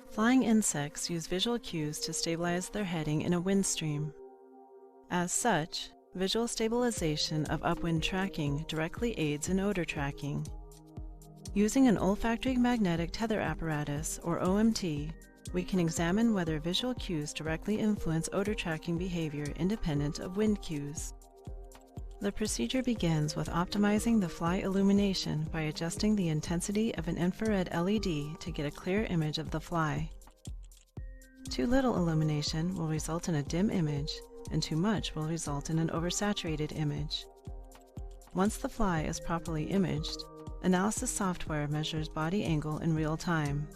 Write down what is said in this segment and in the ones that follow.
Flying insects use visual cues to stabilize their heading in a wind stream. As such, visual stabilization of upwind tracking directly aids in odor tracking. Using an olfactory magnetic tether apparatus, or OMT, we can examine whether visual cues directly influence odor tracking behavior independent of wind cues. The procedure begins with optimizing the fly illumination by adjusting the intensity of an infrared LED to get a clear image of the fly. Too little illumination will result in a dim image, and too much will result in an oversaturated image. Once the fly is properly imaged, analysis software measures body angle in real time.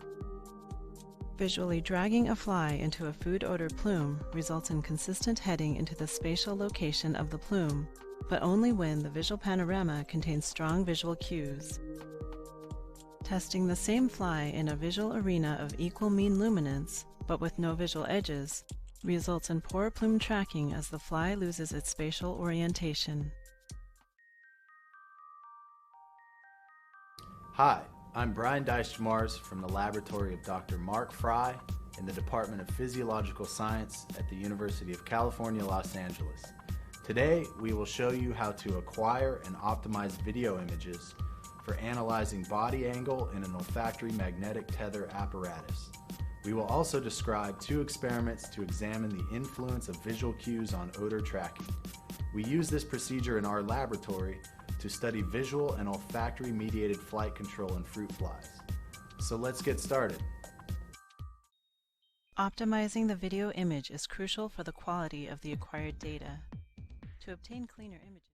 Visually dragging a fly into a food odor plume results in consistent heading into the spatial location of the plume, but only when the visual panorama contains strong visual cues. Testing the same fly in a visual arena of equal mean luminance, but with no visual edges, results in poor plume tracking as the fly loses its spatial orientation. Hi, I'm Duistermars from the laboratory of Dr. Mark Frye in the Department of Physiological Science at the University of California, Los Angeles. Today, we will show you how to acquire and optimize video images for analyzing body angle in an olfactory magnetic tether apparatus. We will also describe 2 experiments to examine the influence of visual cues on odor tracking. We use this procedure in our laboratory to study visual and olfactory mediated flight control in fruit flies. So let's get started. Optimizing the video image is crucial for the quality of the acquired data. To obtain cleaner images,